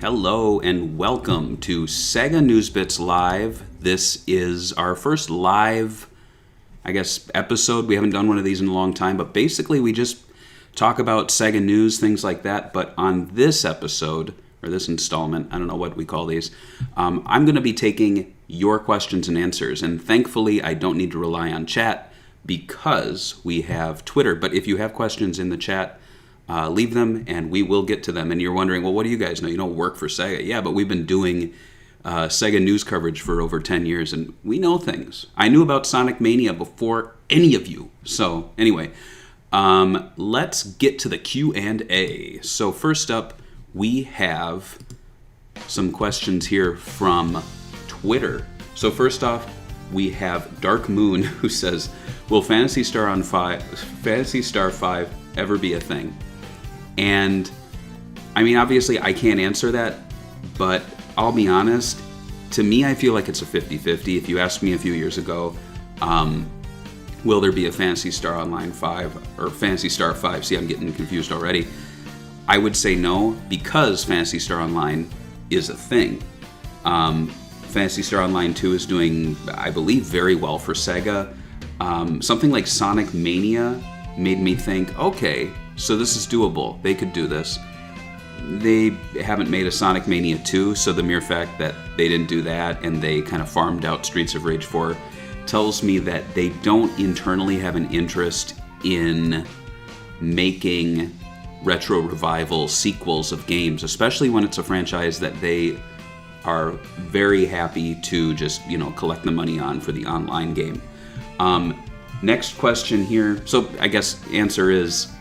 Hello and welcome to SEGA News Bits Live. This is our first live, episode. We haven't done one of these in a long time, but basically we just talk about SEGA news, things like that. But on this episode, or this installment, I don't know what we call these, I'm going to be taking your questions and answers. And thankfully, I don't need to rely on chat because we have Twitter. But if you have questions in the chat, leave them and we will get to them. And you're wondering, well, what do you guys know? You don't work for SEGA. Yeah, but we've been doing SEGA news coverage for over 10 years and we know things. I knew about Sonic Mania before any of you. So anyway, let's get to the Q&A. So first up, we have some questions here from Twitter. So first off, we have Dark Moon who says, will Phantasy Star 5 ever be a thing? And, I mean, obviously I can't answer that, but I'll be honest, to me I feel like it's a 50-50. If you asked me a few years ago, will there be a Phantasy Star Online 5, or Phantasy Star 5, see I'm getting confused already, I would say no, because Phantasy Star Online is a thing. Phantasy Star Online 2 is doing, I believe, very well for SEGA. Something like Sonic Mania made me think, okay, so this is doable. They could do this. They haven't made a Sonic Mania 2, so the mere fact that they didn't do that and they kind of farmed out Streets of Rage 4 tells me that they don't internally have an interest in making retro revival sequels of games, especially when it's a franchise that they are very happy to just, collect the money on for the online game. Next question here. So I guess answer is,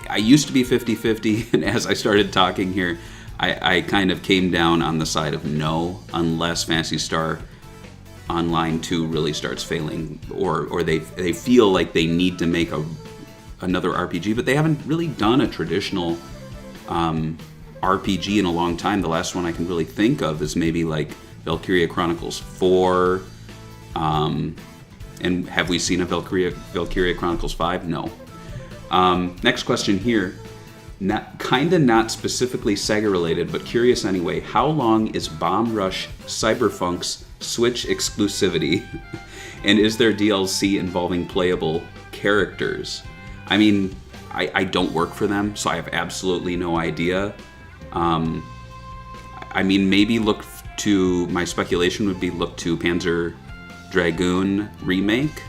I used to be 50-50, and as I started talking here, I kind of came down on the side of no, unless Phantasy Star Online 2 really starts failing, or they feel like they need to make another RPG, but they haven't really done a traditional RPG in a long time. The last one I can really think of is maybe like Valkyria Chronicles 4, and have we seen a Valkyria Chronicles 5? No. Next question here, not specifically SEGA related, but curious anyway. How long is Bomb Rush Cyberfunk's Switch exclusivity? And is there DLC involving playable characters? I mean, I don't work for them, so I have absolutely no idea. I mean, maybe my speculation would be look to Panzer Dragoon Remake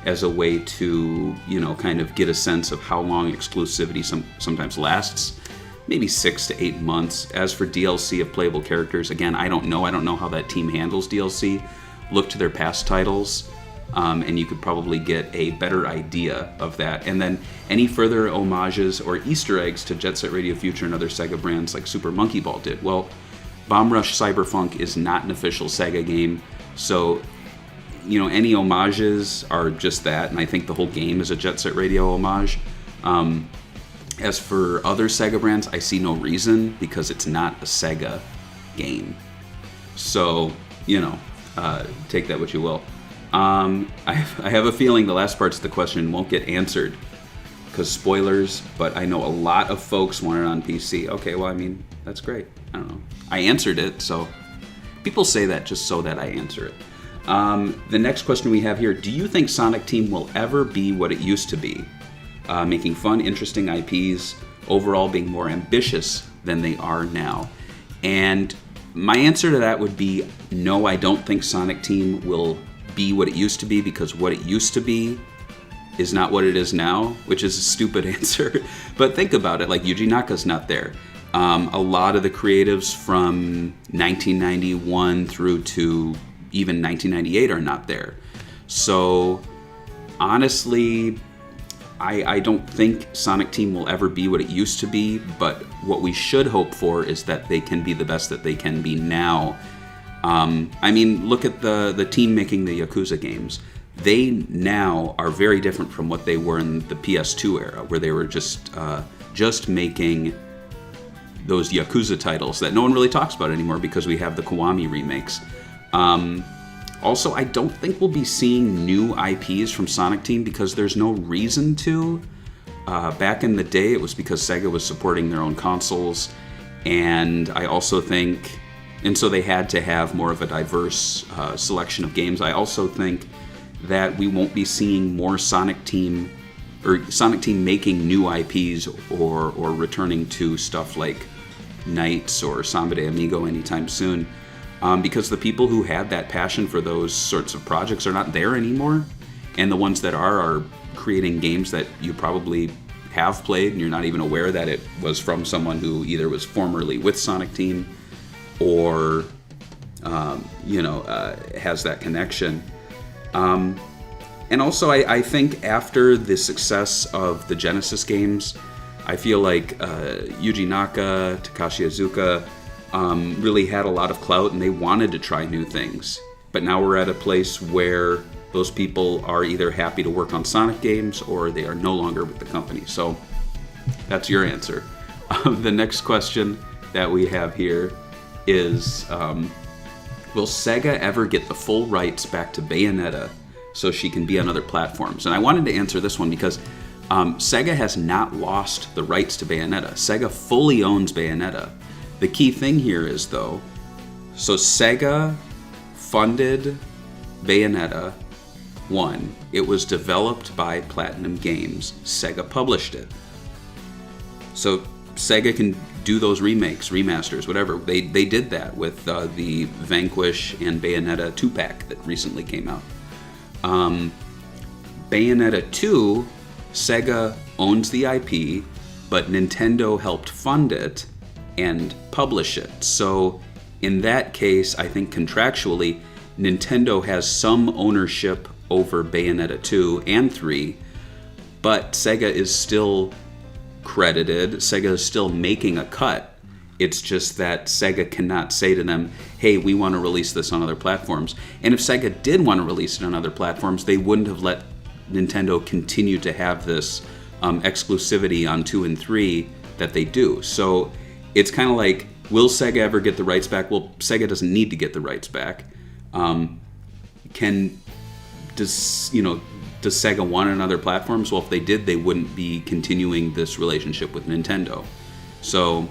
as a way to, kind of get a sense of how long exclusivity sometimes lasts. Maybe 6 to 8 months. As for DLC of playable characters, again, I don't know. I don't know how that team handles DLC. Look to their past titles, and you could probably get a better idea of that. And then any further homages or Easter eggs to Jet Set Radio Future and other SEGA brands like Super Monkey Ball did. Well, Bomb Rush Cyberfunk is not an official SEGA game, so any homages are just that, and I think the whole game is a Jet Set Radio homage. As for other SEGA brands, I see no reason, because it's not a SEGA game. So, take that what you will. I have a feeling the last parts of the question won't get answered, because spoilers, but I know a lot of folks want it on PC. Okay, well, I mean, that's great. I don't know. I answered it, so people say that just so that I answer it. The next question we have here, do you think Sonic Team will ever be what it used to be? Making fun, interesting IPs, overall being more ambitious than they are now. And my answer to that would be no, I don't think Sonic Team will be what it used to be, because what it used to be is not what it is now, which is a stupid answer. But think about it, like Yuji Naka's not there. A lot of the creatives from 1991 through to even 1998 are not there. So honestly, I don't think Sonic Team will ever be what it used to be, but what we should hope for is that they can be the best that they can be now. I mean, look at the team making the Yakuza games. They now are very different from what they were in the PS2 era, where they were just making those Yakuza titles that no one really talks about anymore because we have the Kiwami remakes. Also, I don't think we'll be seeing new IPs from Sonic Team because there's no reason to. Back in the day, it was because Sega was supporting their own consoles, And I also think, and so they had to have more of a diverse selection of games. I also think that we won't be seeing more Sonic Team making new IPs or returning to stuff like Knights or Samba de Amigo anytime soon, because the people who had that passion for those sorts of projects are not there anymore, and the ones that are creating games that you probably have played and you're not even aware that it was from someone who either was formerly with Sonic Team or has that connection. And also, I think after the success of the Genesis games, I feel like Yuji Naka, Takashi Iizuka really had a lot of clout, and they wanted to try new things. But now we're at a place where those people are either happy to work on Sonic games or they are no longer with the company. So that's your answer. The next question that we have here is, will Sega ever get the full rights back to Bayonetta so she can be on other platforms? And I wanted to answer this one because Sega has not lost the rights to Bayonetta. Sega fully owns Bayonetta. The key thing here is, though, so Sega funded Bayonetta 1. It was developed by Platinum Games. Sega published it. So Sega can do those remakes, remasters, whatever. They did that with the Vanquish and Bayonetta 2-pack that recently came out. Bayonetta 2, Sega owns the IP, but Nintendo helped fund it and publish it. So in that case, I think contractually, Nintendo has some ownership over Bayonetta 2 and 3, but Sega is still credited. Sega is still making a cut. It's just that Sega cannot say to them, hey, we want to release this on other platforms. And if Sega did want to release it on other platforms, they wouldn't have let Nintendo continue to have this exclusivity on 2 and 3 that they do. So it's kind of like, will Sega ever get the rights back? Well, Sega doesn't need to get the rights back. Does Sega want it on other platforms? Well, if they did, they wouldn't be continuing this relationship with Nintendo. So,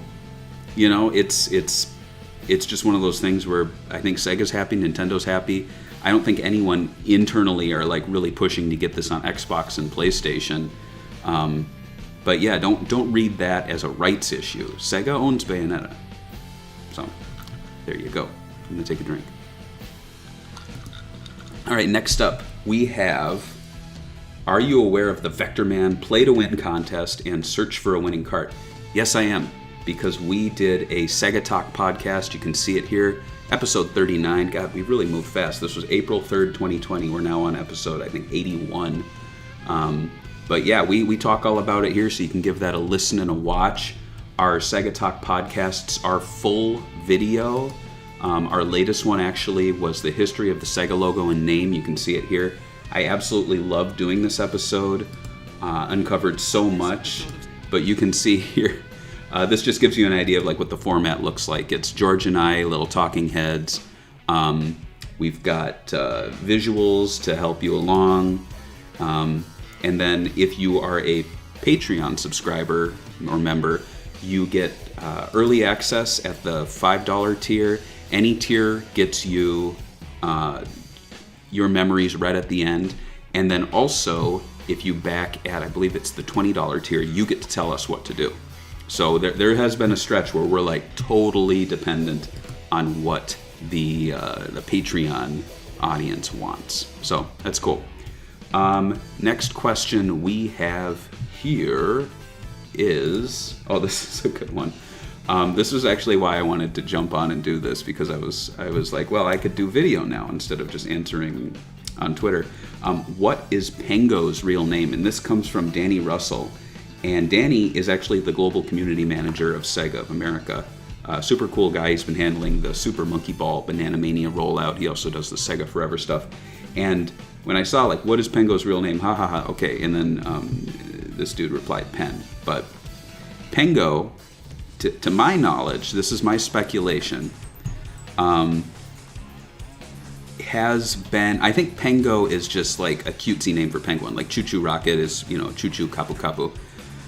it's just one of those things where I think Sega's happy, Nintendo's happy. I don't think anyone internally are like really pushing to get this on Xbox and PlayStation. But yeah, don't read that as a rights issue. Sega owns Bayonetta. So, there you go. I'm gonna take a drink. All right, next up, we have, are you aware of the Vector Man Play to Win contest and search for a winning cart? Yes, I am, because we did a Sega Talk podcast. You can see it here, episode 39. God, we really moved fast. This was April 3rd, 2020. We're now on episode, I think, 81. But yeah, we talk all about it here, so you can give that a listen and a watch. Our Sega Talk podcasts are full video. Our latest one actually was the history of the Sega logo and name. You can see it here. I absolutely love doing this episode. Uncovered so much, but you can see here. This just gives you an idea of like what the format looks like. It's George and I, little talking heads. We've got visuals to help you along. And then if you are a Patreon subscriber or member, you get early access at the $5 tier. Any tier gets you your memories right at the end. And then also, if you back at, I believe it's the $20 tier, you get to tell us what to do. So there has been a stretch where we're like totally dependent on what the Patreon audience wants. So that's cool. Next question we have here is, this is a good one. This was actually why I wanted to jump on and do this, because I was like, well, I could do video now instead of just answering on Twitter. What is Pengo's real name? And this comes from Danny Russell. And Danny is actually the global community manager of Sega of America. Super cool guy. He's been handling the Super Monkey Ball Banana Mania rollout. He also does the Sega Forever stuff. And when I saw, like, what is Pengo's real name? Ha ha ha, okay. And then this dude replied Pen. But Pengo, to my knowledge, this is my speculation, has been, I think Pengo is just like a cutesy name for penguin. Like Choo Choo Rocket is, Choo Choo Kapu Kapu.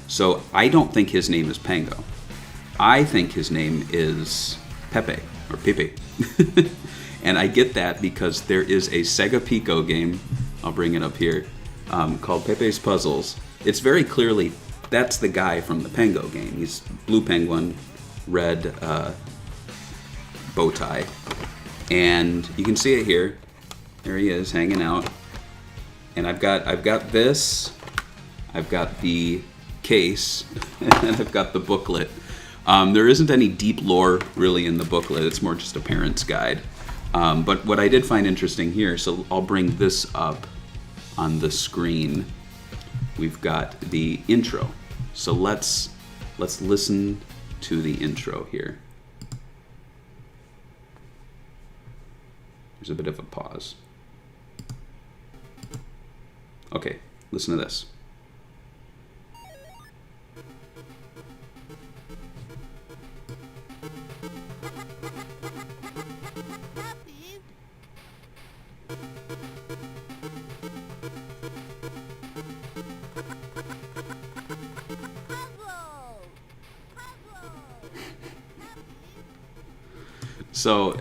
So I don't think his name is Pengo. I think his name is Pepe, or Pepe. And I get that because there is a Sega Pico game, I'll bring it up here, called Pepe's Puzzles. It's very clearly, that's the guy from the Pengo game. He's blue penguin, red bow tie. And you can see it here. There he is, hanging out. And I've got this, I've got the case, and I've got the booklet. There isn't any deep lore really in the booklet. It's more just a parent's guide. But what I did find interesting here, so I'll bring this up on the screen. We've got the intro. So let's listen to the intro here. There's a bit of a pause. Okay, listen to this. So,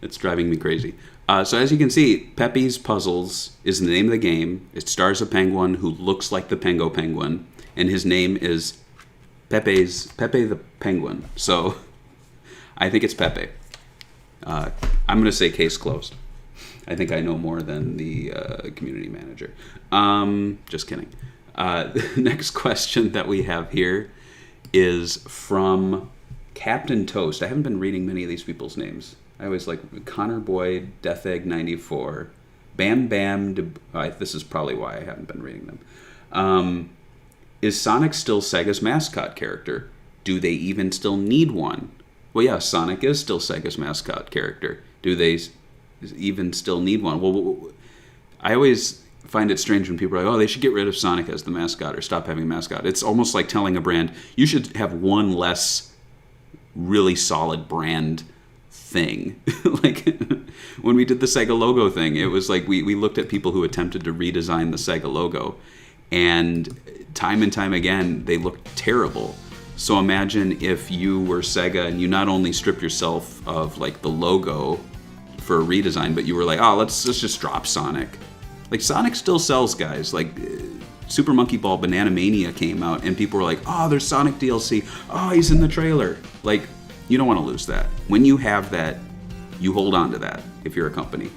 it's driving me crazy. So as you can see, Pepe's Puzzles is the name of the game. It stars a penguin who looks like the Pengo penguin, and his name is Pepe the Penguin. So, I think it's Pepe. I'm going to say case closed. I think I know more than the community manager. Just kidding. The next question that we have here is from Captain Toast. I haven't been reading many of these people's names. I always like Connor Boyd, Death Egg 94, Bam Bam. This is probably why I haven't been reading them. Is Sonic still Sega's mascot character? Do they even still need one? Well, yeah, Sonic is still Sega's mascot character. Do they even still need one? Well, I always find it strange when people are like, oh, they should get rid of Sonic as the mascot or stop having a mascot. It's almost like telling a brand, you should have one less really solid brand thing. Like when we did the Sega logo thing, it was like we looked at people who attempted to redesign the Sega logo, and time again they looked terrible. So imagine if you were Sega and you not only stripped yourself of like the logo for a redesign, but you were like, oh, let's just drop Sonic. Like Sonic still sells, guys. Like Super Monkey Ball Banana Mania came out and people were like, oh, there's Sonic DLC. Oh, he's in the trailer. Like, you don't want to lose that. When you have that, you hold on to that if you're a company.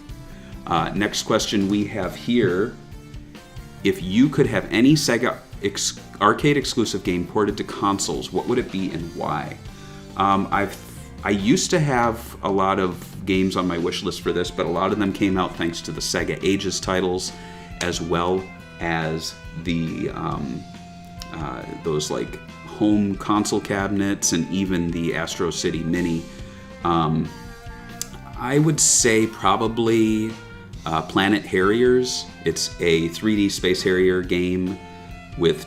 Next question we have here. If you could have any Sega arcade exclusive game ported to consoles, what would it be and why? I used to have a lot of games on my wish list for this, but a lot of them came out thanks to the Sega Ages titles, as well as the those like home console cabinets and even the Astro City Mini. I would say probably Planet Harriers. It's a 3D Space Harrier game with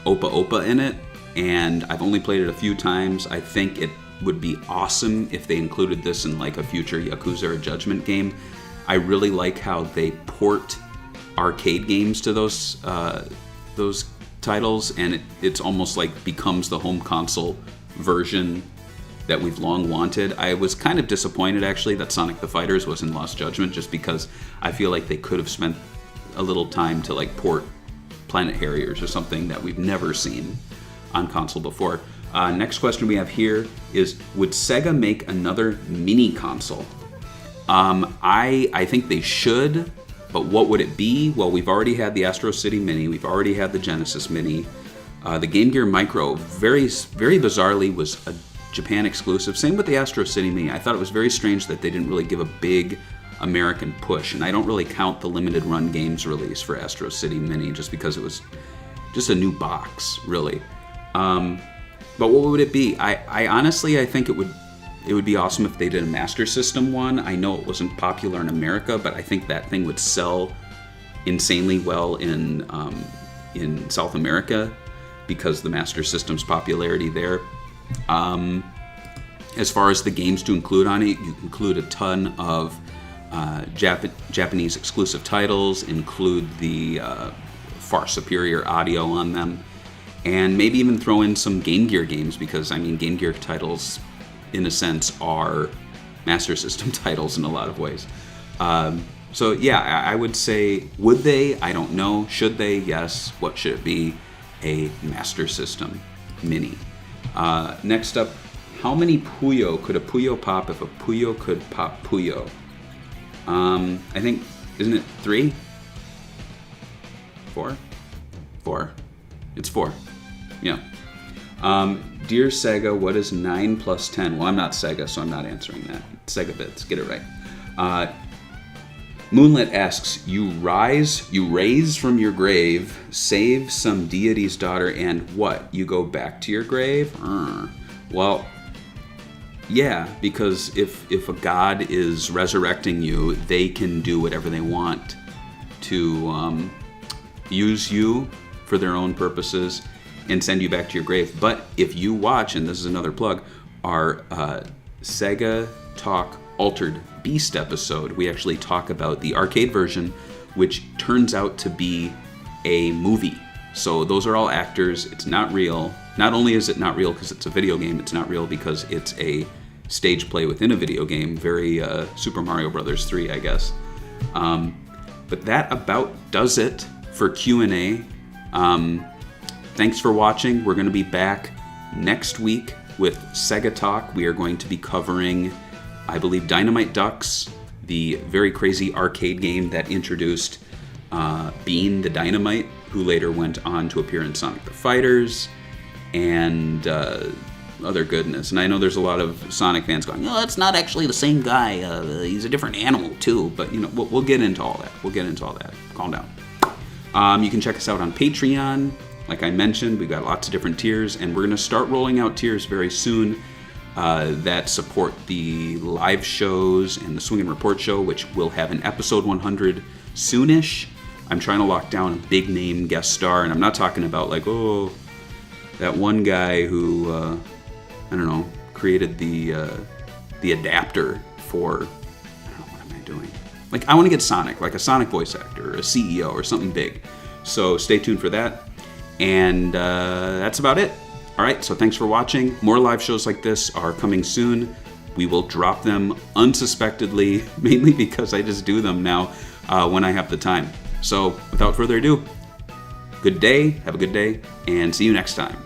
Opa Opa in it, and I've only played it a few times. I think it would be awesome if they included this in like a future Yakuza or Judgment game. I really like how they port arcade games to those titles, and it's almost like becomes the home console version that we've long wanted. I was kind of disappointed actually that Sonic the Fighters was in Lost Judgment, just because I feel like they could have spent a little time to like port Planet Harriers or something that we've never seen on console before. Next question we have here is, would Sega make another mini console? I think they should, but what would it be? Well, we've already had the Astro City Mini, we've already had the Genesis Mini. The Game Gear Micro, very bizarrely, was a Japan exclusive. Same with the Astro City Mini. I thought it was very strange that they didn't really give a big American push, and I don't really count the limited run games release for Astro City Mini just because it was just a new box, really. But what would it be? I honestly, I think it would be awesome if they did a Master System one. I know it wasn't popular in America, but I think that thing would sell insanely well in South America because the Master System's popularity there. As far as the games to include on it, you include a ton of Japanese exclusive titles, include the far superior audio on them, and maybe even throw in some Game Gear games, because I mean Game Gear titles in a sense are Master System titles in a lot of ways. So yeah, I would say, would they? I don't know. Should they? Yes. What should it be? A Master System Mini. Next up, how many Puyo could a Puyo pop if a Puyo could pop Puyo? I think, isn't it 3? 4? 4. It's 4. Yeah. Dear Sega, what is 9 plus 10? Well, I'm not Sega, so I'm not answering that. Sega Bits, get it right. Moonlit asks, you raise from your grave, save some deity's daughter, and what? You go back to your grave? Well, yeah, because if a god is resurrecting you, they can do whatever they want to use you for their own purposes and send you back to your grave. But if you watch, and this is another plug, our Sega Talk Altered Beast episode, we actually talk about the arcade version, which turns out to be a movie. So those are all actors. It's not real. Not only is it not real because it's a video game, it's not real because it's a stage play within a video game. Very Super Mario Brothers 3, I guess. But that about does it for Q&A. Thanks for watching. We're going to be back next week with Sega Talk. We are going to be covering, I believe, Dynamite Ducks, the very crazy arcade game that introduced Bean the Dynamite, who later went on to appear in Sonic the Fighters, and other goodness. And I know there's a lot of Sonic fans going, "Oh, that's not actually the same guy. He's a different animal too." But you know, we'll get into all that. Calm down. You can check us out on Patreon. Like I mentioned, we've got lots of different tiers, and we're going to start rolling out tiers very soon that support the live shows and the Swing and Report show, which will have an episode 100 soonish. I'm trying to lock down a big name guest star, and I'm not talking about like, oh, that one guy who, I don't know, created the adapter for, I don't know, what am I doing? Like, I want to get Sonic, like a Sonic voice actor, or a CEO, or something big. So stay tuned for that. And that's about it. All right, so thanks for watching. More live shows like this are coming soon. We will drop them unsuspectedly, mainly because I just do them now when I have the time. So without further ado, good day, have a good day, and see you next time.